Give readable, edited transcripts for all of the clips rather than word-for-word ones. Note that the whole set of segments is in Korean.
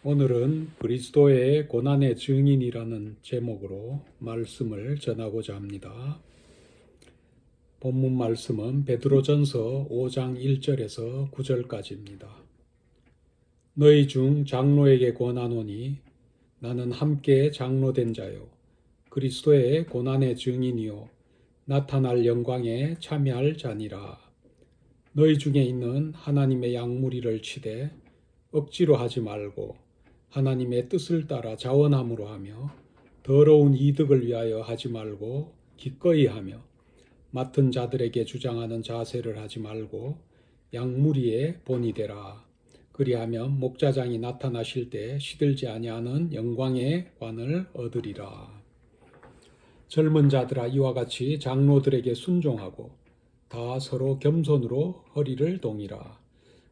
오늘은 그리스도의 고난의 증인이라는 제목으로 말씀을 전하고자 합니다. 본문 말씀은 베드로전서 5장 1절에서 9절까지입니다. 너희 중 장로에게 권하노니 나는 함께 장로된 자요 그리스도의 고난의 증인이요 나타날 영광에 참여할 자니라. 너희 중에 있는 하나님의 양무리를 치되 억지로 하지 말고 하나님의 뜻을 따라 자원함으로 하며 더러운 이득을 위하여 하지 말고 기꺼이 하며 맡은 자들에게 주장하는 자세를 하지 말고 양무리의 본이 되라. 그리하면 목자장이 나타나실 때 시들지 아니하는 영광의 관을 얻으리라. 젊은 자들아 이와 같이 장로들에게 순종하고 다 서로 겸손으로 허리를 동이라.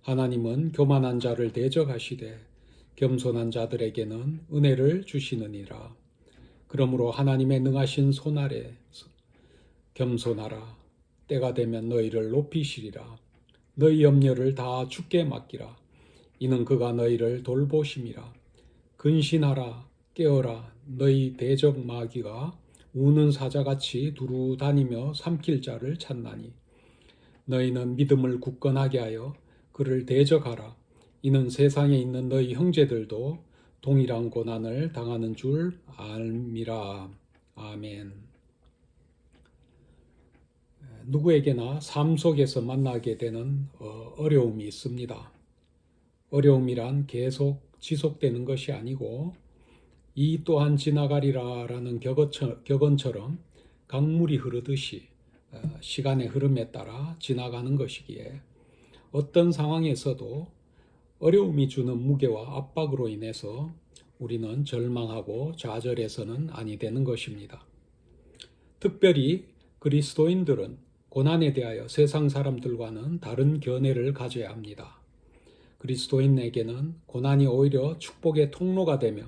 하나님은 교만한 자를 대적하시되 겸손한 자들에게는 은혜를 주시느니라. 그러므로 하나님의 능하신 손 아래 겸손하라. 때가 되면 너희를 높이시리라. 너희 염려를 다 주께 맡기라. 이는 그가 너희를 돌보심이라. 근신하라. 깨어라. 너희 대적 마귀가 우는 사자같이 두루 다니며 삼킬 자를 찾나니 너희는 믿음을 굳건하게 하여 그를 대적하라. 이는 세상에 있는 너희 형제들도 동일한 고난을 당하는 줄 알미라. 아멘. 누구에게나 삶 속에서 만나게 되는 어려움이 있습니다. 어려움이란 계속 지속되는 것이 아니고 이 또한 지나가리라라는 격언처럼 강물이 흐르듯이 시간의 흐름에 따라 지나가는 것이기에 어떤 상황에서도 어려움이 주는 무게와 압박으로 인해서 우리는 절망하고 좌절해서는 아니 되는 것입니다. 특별히 그리스도인들은 고난에 대하여 세상 사람들과는 다른 견해를 가져야 합니다. 그리스도인에게는 고난이 오히려 축복의 통로가 되며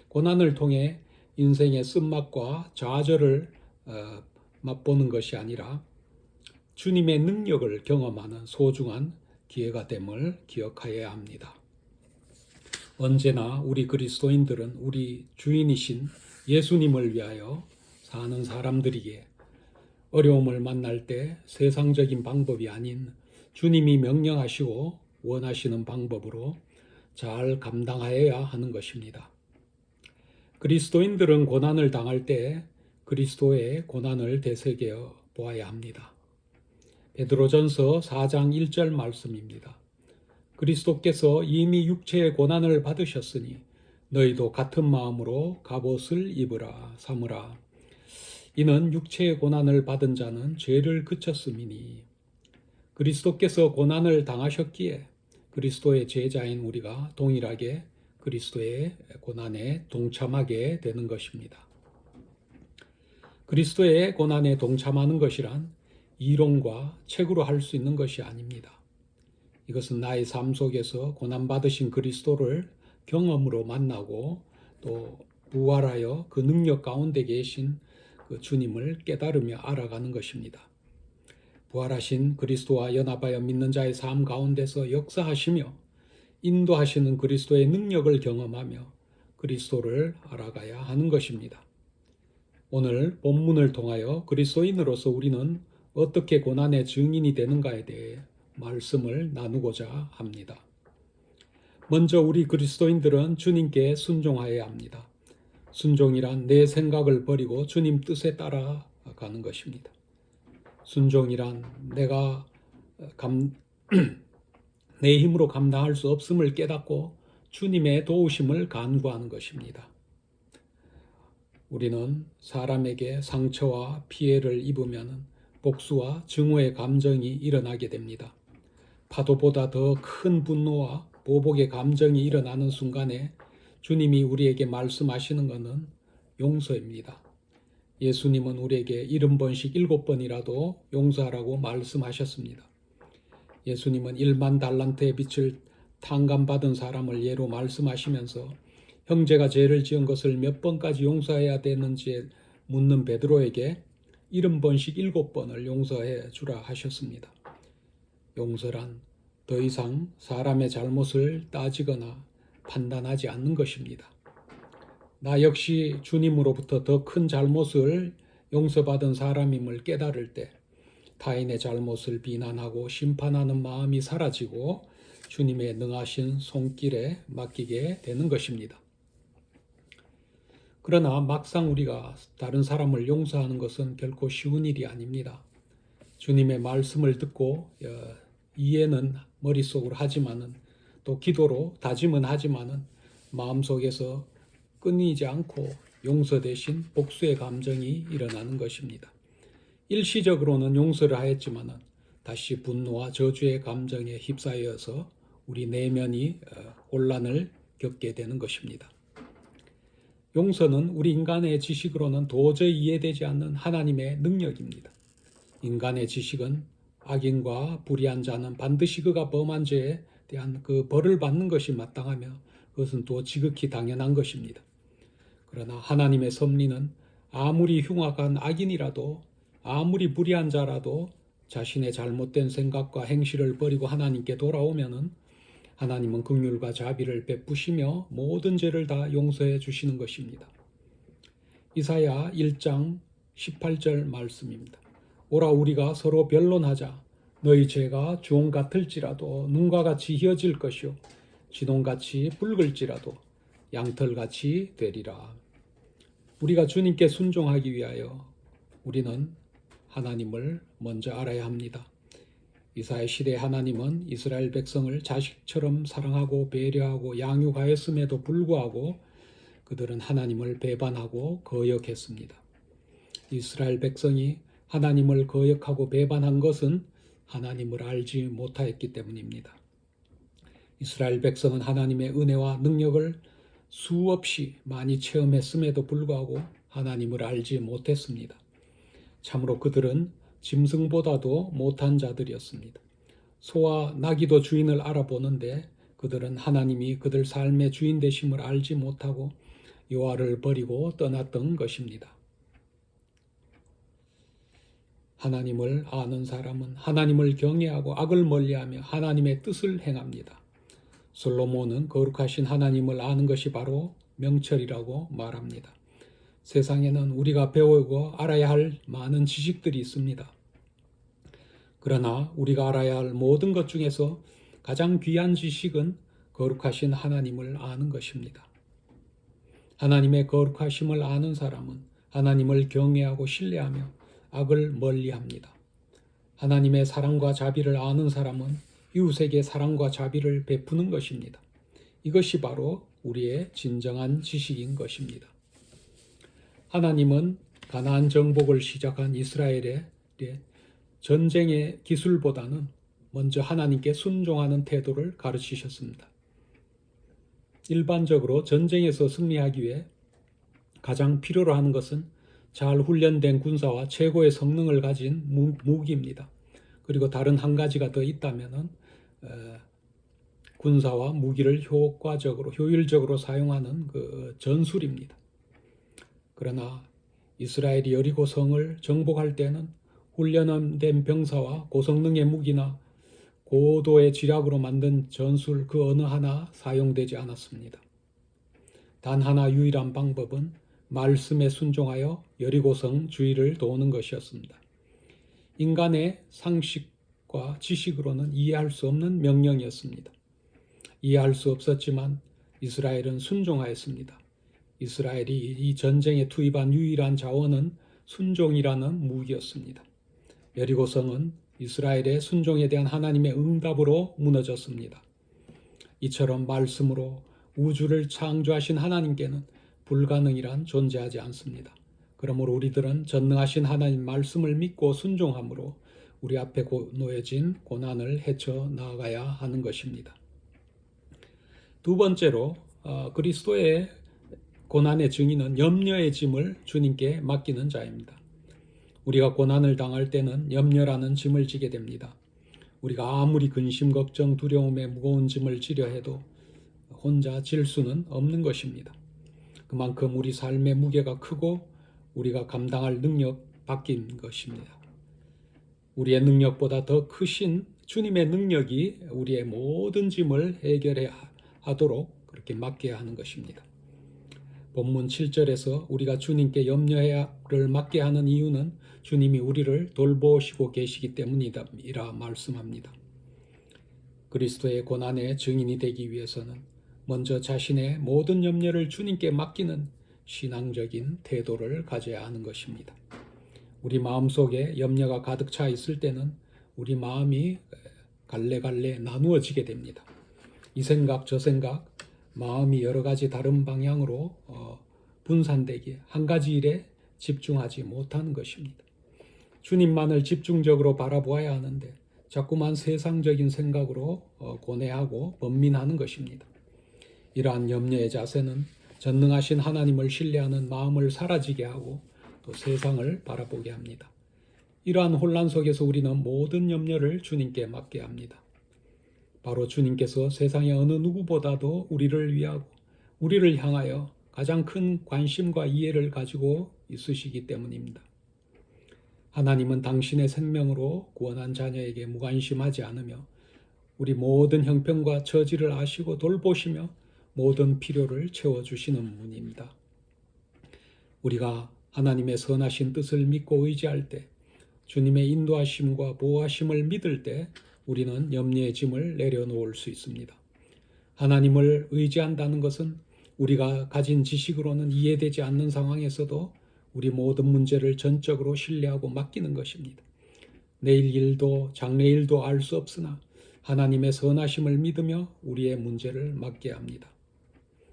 고난을 통해 인생의 쓴맛과 좌절을 맛보는 것이 아니라 주님의 능력을 경험하는 소중한 기회가 됨을 기억하여야 합니다. 언제나 우리 그리스도인들은 우리 주인이신 예수님을 위하여 사는 사람들이기에 어려움을 만날 때 세상적인 방법이 아닌 주님이 명령하시고 원하시는 방법으로 잘 감당하여야 하는 것입니다. 그리스도인들은 고난을 당할 때 그리스도의 고난을 되새겨 보아야 합니다. 베드로전서 4장 1절 말씀입니다. 그리스도께서 이미 육체의 고난을 받으셨으니 너희도 같은 마음으로 갑옷을 입으라 삼으라. 이는 육체의 고난을 받은 자는 죄를 그쳤음이니. 그리스도께서 고난을 당하셨기에 그리스도의 제자인 우리가 동일하게 그리스도의 고난에 동참하게 되는 것입니다. 그리스도의 고난에 동참하는 것이란 이론과 책으로 할 수 있는 것이 아닙니다. 이것은 나의 삶 속에서 고난받으신 그리스도를 경험으로 만나고 또 부활하여 그 능력 가운데 계신 그 주님을 깨달으며 알아가는 것입니다. 부활하신 그리스도와 연합하여 믿는 자의 삶 가운데서 역사하시며 인도하시는 그리스도의 능력을 경험하며 그리스도를 알아가야 하는 것입니다. 오늘 본문을 통하여 그리스도인으로서 우리는 어떻게 고난의 증인이 되는가에 대해 말씀을 나누고자 합니다. 먼저 우리 그리스도인들은 주님께 순종하여야 합니다. 순종이란 내 생각을 버리고 주님 뜻에 따라가는 것입니다. 순종이란 내가 내 힘으로 감당할 수 없음을 깨닫고 주님의 도우심을 간구하는 것입니다. 우리는 사람에게 상처와 피해를 입으면 복수와 증오의 감정이 일어나게 됩니다. 파도보다 더 큰 분노와 보복의 감정이 일어나는 순간에 주님이 우리에게 말씀하시는 것은 용서입니다. 예수님은 우리에게 70번씩 7번이라도 용서하라고 말씀하셨습니다. 예수님은 1만 달란트의 빚을 탕감받은 사람을 예로 말씀하시면서 형제가 죄를 지은 것을 몇 번까지 용서해야 되는지 묻는 베드로에게 70번씩 7번을 용서해 주라 하셨습니다. 용서란 더 이상 사람의 잘못을 따지거나 판단하지 않는 것입니다. 나 역시 주님으로부터 더 큰 잘못을 용서받은 사람임을 깨달을 때 타인의 잘못을 비난하고 심판하는 마음이 사라지고 주님의 능하신 손길에 맡기게 되는 것입니다. 그러나 막상 우리가 다른 사람을 용서하는 것은 결코 쉬운 일이 아닙니다. 주님의 말씀을 듣고 이해는 머릿속으로 하지만은 또 기도로 다짐은 하지만은 마음속에서 끊이지 않고 용서 대신 복수의 감정이 일어나는 것입니다. 일시적으로는 용서를 하였지만은 다시 분노와 저주의 감정에 휩싸여서 우리 내면이 혼란을 겪게 되는 것입니다. 용서는 우리 인간의 지식으로는 도저히 이해되지 않는 하나님의 능력입니다. 인간의 지식은 악인과 불의한 자는 반드시 그가 범한 죄에 대한 그 벌을 받는 것이 마땅하며 그것은 또 지극히 당연한 것입니다. 그러나 하나님의 섭리는 아무리 흉악한 악인이라도 아무리 불의한 자라도 자신의 잘못된 생각과 행실을 버리고 하나님께 돌아오면은 하나님은 긍휼과 자비를 베푸시며 모든 죄를 다 용서해 주시는 것입니다. 이사야 1장 18절 말씀입니다. 오라 우리가 서로 변론하자. 너희 죄가 주홍 같을지라도 눈과 같이 희어질 것이요 진홍같이 붉을지라도 양털같이 되리라. 우리가 주님께 순종하기 위하여 우리는 하나님을 먼저 알아야 합니다. 이사야 시대 하나님은 이스라엘 백성을 자식처럼 사랑하고 배려하고 양육하였음에도 불구하고 그들은 하나님을 배반하고 거역했습니다. 이스라엘 백성이 하나님을 거역하고 배반한 것은 하나님을 알지 못하였기 때문입니다. 이스라엘 백성은 하나님의 은혜와 능력을 수없이 많이 체험했음에도 불구하고 하나님을 알지 못했습니다. 참으로 그들은 짐승보다도 못한 자들이었습니다. 소와 나귀도 주인을 알아보는데 그들은 하나님이 그들 삶의 주인 되심을 알지 못하고 여호와를 버리고 떠났던 것입니다. 하나님을 아는 사람은 하나님을 경외하고 악을 멀리하며 하나님의 뜻을 행합니다. 솔로몬은 거룩하신 하나님을 아는 것이 바로 명철이라고 말합니다. 세상에는 우리가 배우고 알아야 할 많은 지식들이 있습니다. 그러나 우리가 알아야 할 모든 것 중에서 가장 귀한 지식은 거룩하신 하나님을 아는 것입니다. 하나님의 거룩하심을 아는 사람은 하나님을 경외하고 신뢰하며 악을 멀리합니다. 하나님의 사랑과 자비를 아는 사람은 이웃에게 사랑과 자비를 베푸는 것입니다. 이것이 바로 우리의 진정한 지식인 것입니다. 하나님은 가나안 정복을 시작한 이스라엘의 전쟁의 기술보다는 먼저 하나님께 순종하는 태도를 가르치셨습니다. 일반적으로 전쟁에서 승리하기 위해 가장 필요로 하는 것은 잘 훈련된 군사와 최고의 성능을 가진 무기입니다. 그리고 다른 한 가지가 더 있다면은 군사와 무기를 효율적으로 사용하는 그 전술입니다. 그러나 이스라엘이 여리고성을 정복할 때는 훈련된 병사와 고성능의 무기나 고도의 지략으로 만든 전술 그 어느 하나 사용되지 않았습니다. 단 하나 유일한 방법은 말씀에 순종하여 여리고성 주위를 도는 것이었습니다. 인간의 상식과 지식으로는 이해할 수 없는 명령이었습니다. 이해할 수 없었지만 이스라엘은 순종하였습니다. 이스라엘이 이 전쟁에 투입한 유일한 자원은 순종이라는 무기였습니다. 여리고성은 이스라엘의 순종에 대한 하나님의 응답으로 무너졌습니다. 이처럼 말씀으로 우주를 창조하신 하나님께는 불가능이란 존재하지 않습니다. 그러므로 우리들은 전능하신 하나님 말씀을 믿고 순종함으로 우리 앞에 놓여진 고난을 헤쳐나가야 하는 것입니다. 두 번째로 그리스도의 고난의 증인은 염려의 짐을 주님께 맡기는 자입니다. 우리가 고난을 당할 때는 염려라는 짐을 지게 됩니다. 우리가 아무리 근심, 걱정, 두려움에 무거운 짐을 지려 해도 혼자 질 수는 없는 것입니다. 그만큼 우리 삶의 무게가 크고 우리가 감당할 능력 밖인 것입니다. 우리의 능력보다 더 크신 주님의 능력이 우리의 모든 짐을 해결해야 하도록 그렇게 맡겨야 하는 것입니다. 본문 7절에서 우리가 주님께 염려를 맡게 하는 이유는 주님이 우리를 돌보시고 계시기 때문이라 말씀합니다. 그리스도의 고난의 증인이 되기 위해서는 먼저 자신의 모든 염려를 주님께 맡기는 신앙적인 태도를 가져야 하는 것입니다. 우리 마음속에 염려가 가득 차 있을 때는 우리 마음이 갈래갈래 나누어지게 됩니다. 이 생각 저 생각 마음이 여러 가지 다른 방향으로 분산되기에 한 가지 일에 집중하지 못하는 것입니다. 주님만을 집중적으로 바라보아야 하는데 자꾸만 세상적인 생각으로 고뇌하고 번민하는 것입니다. 이러한 염려의 자세는 전능하신 하나님을 신뢰하는 마음을 사라지게 하고 또 세상을 바라보게 합니다. 이러한 혼란 속에서 우리는 모든 염려를 주님께 맡게 합니다. 바로 주님께서 세상의 어느 누구보다도 우리를 위하고 우리를 향하여 가장 큰 관심과 이해를 가지고 있으시기 때문입니다. 하나님은 당신의 생명으로 구원한 자녀에게 무관심하지 않으며 우리 모든 형편과 처지를 아시고 돌보시며 모든 필요를 채워주시는 분입니다. 우리가 하나님의 선하신 뜻을 믿고 의지할 때, 주님의 인도하심과 보호하심을 믿을 때 우리는 염려의 짐을 내려놓을 수 있습니다. 하나님을 의지한다는 것은 우리가 가진 지식으로는 이해되지 않는 상황에서도 우리 모든 문제를 전적으로 신뢰하고 맡기는 것입니다. 내일 일도 장래일도 알 수 없으나 하나님의 선하심을 믿으며 우리의 문제를 맡게 합니다.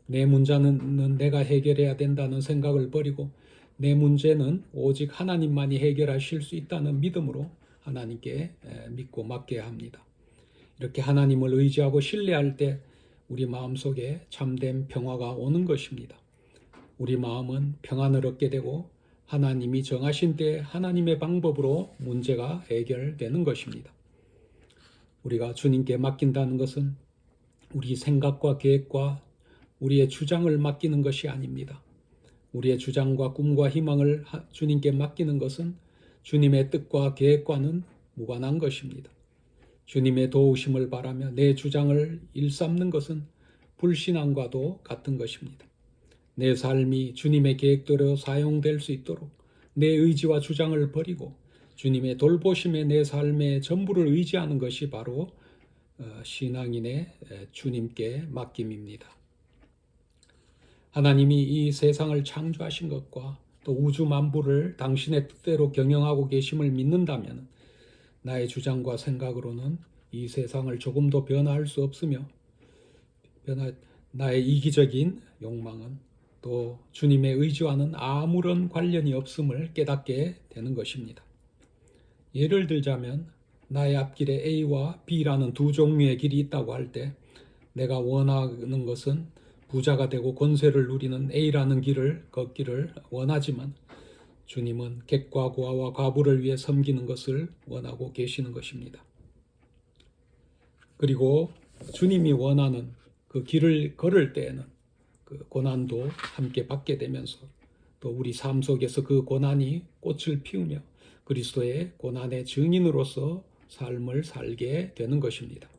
내 문제는 내가 해결해야 된다는 생각을 버리고 내 문제는 오직 하나님만이 해결하실 수 있다는 믿음으로 하나님께 믿고 맡겨야 합니다. 이렇게 하나님을 의지하고 신뢰할 때 우리 마음속에 참된 평화가 오는 것입니다. 우리 마음은 평안을 얻게 되고 하나님이 정하신 때 하나님의 방법으로 문제가 해결되는 것입니다. 우리가 주님께 맡긴다는 것은 우리 생각과 계획과 우리의 주장을 맡기는 것이 아닙니다. 우리의 주장과 꿈과 희망을 주님께 맡기는 것은 주님의 뜻과 계획과는 무관한 것입니다. 주님의 도우심을 바라며 내 주장을 일삼는 것은 불신앙과도 같은 것입니다. 내 삶이 주님의 계획대로 사용될 수 있도록 내 의지와 주장을 버리고 주님의 돌보심에 내 삶의 전부를 의지하는 것이 바로 신앙인의 주님께 맡김입니다. 하나님이 이 세상을 창조하신 것과 또 우주 만부를 당신의 뜻대로 경영하고 계심을 믿는다면 나의 주장과 생각으로는 이 세상을 조금도 변화할 수 없으며 나의 이기적인 욕망은 또 주님의 의지와는 아무런 관련이 없음을 깨닫게 되는 것입니다. 예를 들자면 나의 앞길에 A와 B라는 두 종류의 길이 있다고 할 때 내가 원하는 것은 부자가 되고 권세를 누리는 A라는 길을 걷기를 원하지만 주님은 객과 고아와 과부를 위해 섬기는 것을 원하고 계시는 것입니다. 그리고 주님이 원하는 그 길을 걸을 때에는 그 고난도 함께 받게 되면서 또 우리 삶 속에서 그 고난이 꽃을 피우며 그리스도의 고난의 증인으로서 삶을 살게 되는 것입니다.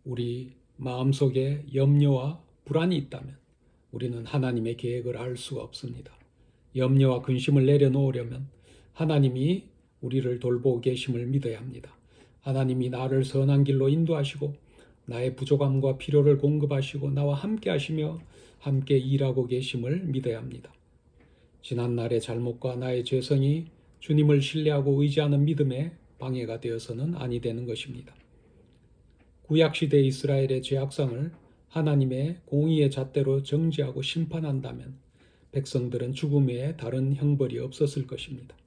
우리 마음속에 염려와 불안이 있다면 우리는 하나님의 계획을 알 수가 없습니다. 염려와 근심을 내려놓으려면 하나님이 우리를 돌보고 계심을 믿어야 합니다. 하나님이 나를 선한 길로 인도하시고 나의 부족함과 필요를 공급하시고 나와 함께 하시며 함께 일하고 계심을 믿어야 합니다. 지난날의 잘못과 나의 죄성이 주님을 신뢰하고 의지하는 믿음에 방해가 되어서는 아니 되는 것입니다. 구약시대 이스라엘의 죄악상을 하나님의 공의의 잣대로 정죄하고 심판한다면 백성들은 죽음 외에 다른 형벌이 없었을 것입니다.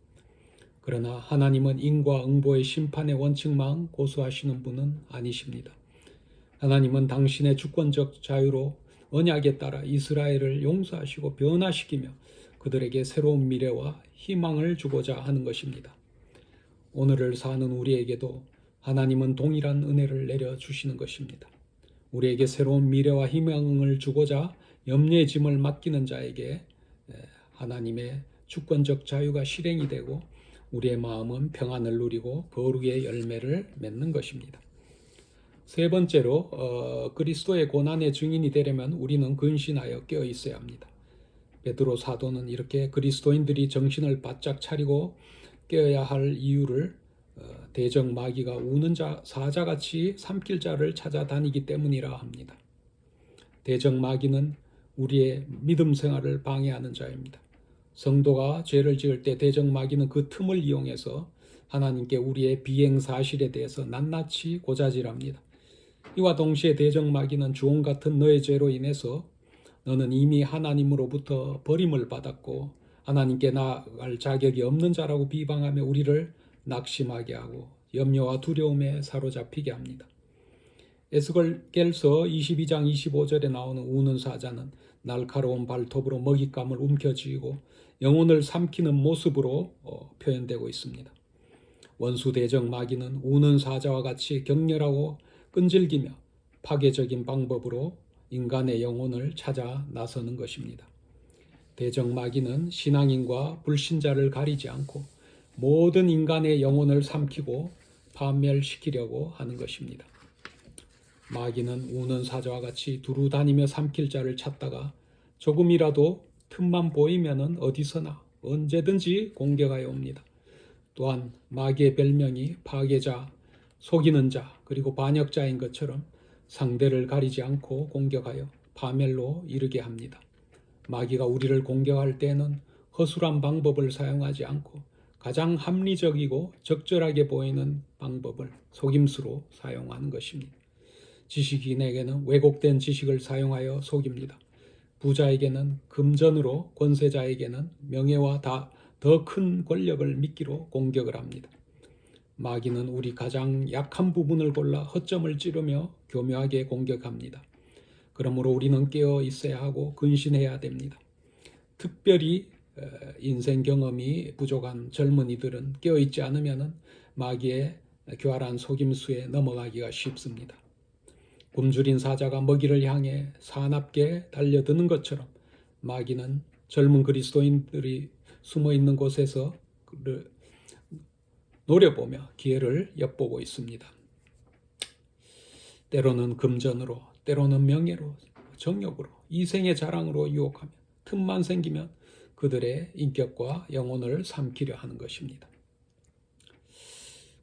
그러나 하나님은 인과 응보의 심판의 원칙만 고수하시는 분은 아니십니다. 하나님은 당신의 주권적 자유로 언약에 따라 이스라엘을 용서하시고 변화시키며 그들에게 새로운 미래와 희망을 주고자 하는 것입니다. 오늘을 사는 우리에게도 하나님은 동일한 은혜를 내려주시는 것입니다. 우리에게 새로운 미래와 희망을 주고자 염려의 짐을 맡기는 자에게 하나님의 주권적 자유가 실행이 되고 우리의 마음은 평안을 누리고 거룩의 열매를 맺는 것입니다. 세 번째로 그리스도의 고난의 증인이 되려면 우리는 근신하여 깨어 있어야 합니다. 베드로 사도는 이렇게 그리스도인들이 정신을 바짝 차리고 깨어야 할 이유를 대적 마귀가 우는 사자같이 삼킬 자를 찾아다니기 때문이라 합니다. 대적 마귀는 우리의 믿음 생활을 방해하는 자입니다. 성도가 죄를 지을 때 대적 마귀는 그 틈을 이용해서 하나님께 우리의 비행 사실에 대해서 낱낱이 고자질합니다. 이와 동시에 대적 마귀는 주홍 같은 너의 죄로 인해서 너는 이미 하나님으로부터 버림을 받았고 하나님께 나아갈 자격이 없는 자라고 비방하며 우리를 낙심하게 하고 염려와 두려움에 사로잡히게 합니다. 에스겔서 22장 25절에 나오는 우는 사자는 날카로운 발톱으로 먹잇감을 움켜쥐고 영혼을 삼키는 모습으로 표현되고 있습니다. 원수 대적 마귀는 우는 사자와 같이 격렬하고 끈질기며 파괴적인 방법으로 인간의 영혼을 찾아 나서는 것입니다. 대적 마귀는 신앙인과 불신자를 가리지 않고 모든 인간의 영혼을 삼키고 파멸시키려고 하는 것입니다. 마귀는 우는 사자와 같이 두루 다니며 삼킬 자를 찾다가 조금이라도 틈만 보이면은 어디서나 언제든지 공격하여 옵니다. 또한 마귀의 별명이 파괴자, 속이는 자, 그리고 반역자인 것처럼 상대를 가리지 않고 공격하여 파멸로 이르게 합니다. 마귀가 우리를 공격할 때는 허술한 방법을 사용하지 않고 가장 합리적이고 적절하게 보이는 방법을 속임수로 사용하는 것입니다. 지식인에게는 왜곡된 지식을 사용하여 속입니다. 부자에게는 금전으로, 권세자에게는 명예와 더 큰 권력을 미끼로 공격을 합니다. 마귀는 우리 가장 약한 부분을 골라 허점을 찌르며 교묘하게 공격합니다. 그러므로 우리는 깨어 있어야 하고 근신해야 됩니다. 특별히 인생 경험이 부족한 젊은이들은 깨어 있지 않으면 마귀의 교활한 속임수에 넘어가기가 쉽습니다. 굶주린 사자가 먹이를 향해 사납게 달려드는 것처럼 마귀는 젊은 그리스도인들이 숨어 있는 곳에서 노려보며 기회를 엿보고 있습니다. 때로는 금전으로, 때로는 명예로, 정욕으로, 이생의 자랑으로 유혹하며 틈만 생기면 그들의 인격과 영혼을 삼키려 하는 것입니다.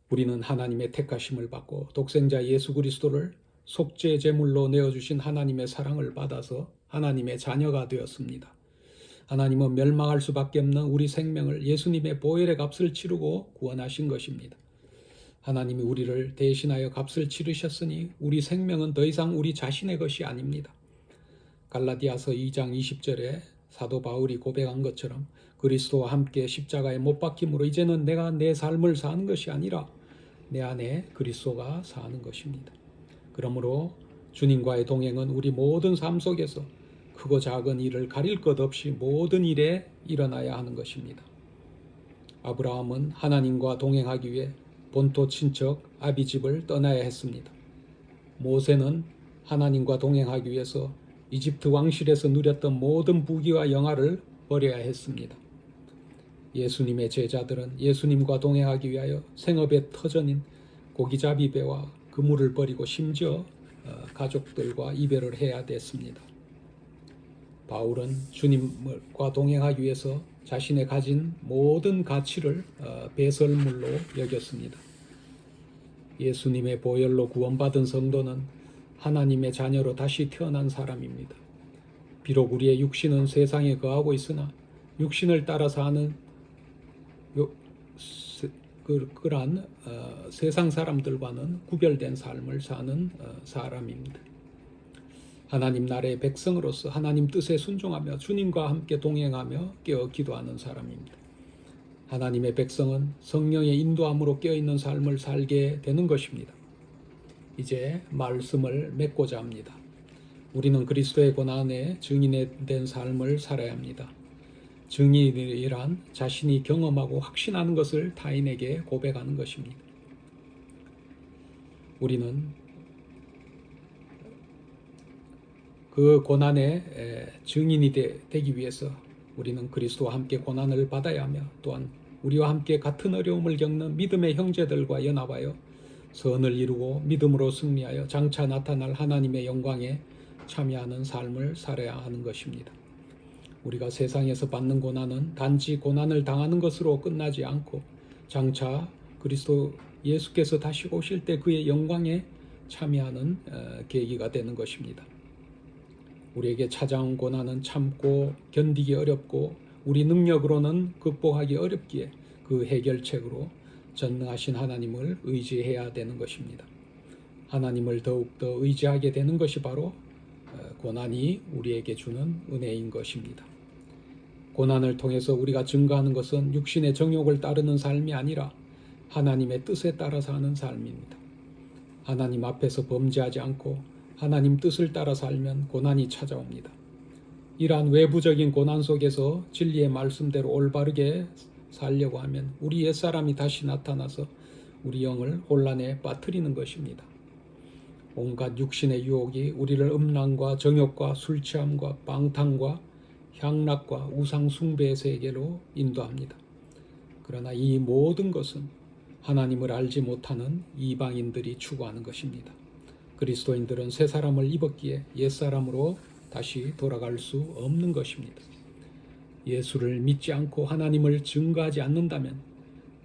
우리는 하나님의 택하심을 받고 독생자 예수 그리스도를 속죄 제물로 내어주신 하나님의 사랑을 받아서 하나님의 자녀가 되었습니다. 하나님은 멸망할 수밖에 없는 우리 생명을 예수님의 보혈의 값을 치르고 구원하신 것입니다. 하나님이 우리를 대신하여 값을 치르셨으니 우리 생명은 더 이상 우리 자신의 것이 아닙니다. 갈라디아서 2장 20절에 사도 바울이 고백한 것처럼 그리스도와 함께 십자가에 못 박힘으로 이제는 내가 내 삶을 사는 것이 아니라 내 안에 그리스도가 사는 것입니다. 그러므로 주님과의 동행은 우리 모든 삶 속에서 크고 작은 일을 가릴 것 없이 모든 일에 일어나야 하는 것입니다. 아브라함은 하나님과 동행하기 위해 본토 친척 아비집을 떠나야 했습니다. 모세는 하나님과 동행하기 위해서 이집트 왕실에서 누렸던 모든 부귀와 영화를 버려야 했습니다. 예수님의 제자들은 예수님과 동행하기 위하여 생업의 터전인 고기잡이 배와 그물을 버리고 심지어 가족들과 이별을 해야 됐습니다. 바울은 주님과 동행하기 위해서 자신의 가진 모든 가치를 배설물로 여겼습니다. 예수님의 보혈로 구원받은 성도는 하나님의 자녀로 다시 태어난 사람입니다. 비록 우리의 육신은 세상에 거하고 있으나 육신을 따라 사는 그러한 세상 사람들과는 구별된 삶을 사는 사람입니다. 하나님 나라의 백성으로서 하나님 뜻에 순종하며 주님과 함께 동행하며 깨어 기도하는 사람입니다. 하나님의 백성은 성령의 인도함으로 깨어있는 삶을 살게 되는 것입니다. 이제 말씀을 맺고자 합니다. 우리는 그리스도의 고난에 증인이 된 삶을 살아야 합니다. 증인이란 자신이 경험하고 확신하는 것을 타인에게 고백하는 것입니다. 우리는 그 고난의 증인이 되기 위해서 우리는 그리스도와 함께 고난을 받아야 하며 또한 우리와 함께 같은 어려움을 겪는 믿음의 형제들과 연합하여 선을 이루고 믿음으로 승리하여 장차 나타날 하나님의 영광에 참여하는 삶을 살아야 하는 것입니다. 우리가 세상에서 받는 고난은 단지 고난을 당하는 것으로 끝나지 않고 장차 그리스도 예수께서 다시 오실 때 그의 영광에 참여하는 계기가 되는 것입니다. 우리에게 찾아온 고난은 참고 견디기 어렵고 우리 능력으로는 극복하기 어렵기에 그 해결책으로 전능하신 하나님을 의지해야 되는 것입니다. 하나님을 더욱더 의지하게 되는 것이 바로 고난이 우리에게 주는 은혜인 것입니다. 고난을 통해서 우리가 증거하는 것은 육신의 정욕을 따르는 삶이 아니라 하나님의 뜻에 따라 사는 삶입니다. 하나님 앞에서 범죄하지 않고 하나님 뜻을 따라 살면 고난이 찾아옵니다. 이러한 외부적인 고난 속에서 진리의 말씀대로 올바르게 살려고 하면 우리 옛사람이 다시 나타나서 우리 영을 혼란에 빠뜨리는 것입니다. 온갖 육신의 유혹이 우리를 음란과 정욕과 술 취함과 방탕과 향락과 우상 숭배의 세계로 인도합니다. 그러나 이 모든 것은 하나님을 알지 못하는 이방인들이 추구하는 것입니다. 그리스도인들은 새 사람을 입었기에 옛사람으로 다시 돌아갈 수 없는 것입니다. 예수를 믿지 않고 하나님을 증거하지 않는다면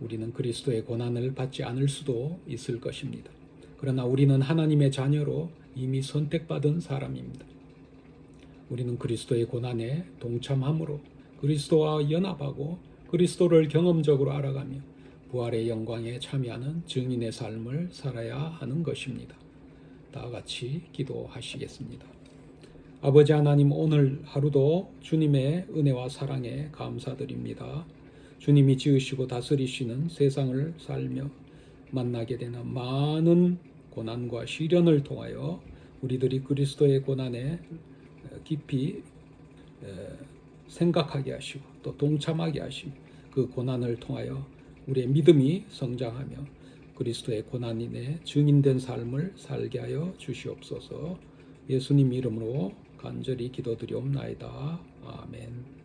우리는 그리스도의 고난을 받지 않을 수도 있을 것입니다. 그러나 우리는 하나님의 자녀로 이미 선택받은 사람입니다. 우리는 그리스도의 고난에 동참함으로 그리스도와 연합하고 그리스도를 경험적으로 알아가며 부활의 영광에 참여하는 증인의 삶을 살아야 하는 것입니다. 다 같이 기도하시겠습니다. 아버지 하나님, 오늘 하루도 주님의 은혜와 사랑에 감사드립니다. 주님이 지으시고 다스리시는 세상을 살며 만나게 되는 많은 고난과 시련을 통하여 우리들이 그리스도의 고난에 깊이 생각하게 하시고 또 동참하게 하시고 그 고난을 통하여 우리의 믿음이 성장하며 그리스도의 고난인의 증인된 삶을 살게 하여 주시옵소서. 예수님 이름으로 간절히 기도드리옵나이다. 아멘.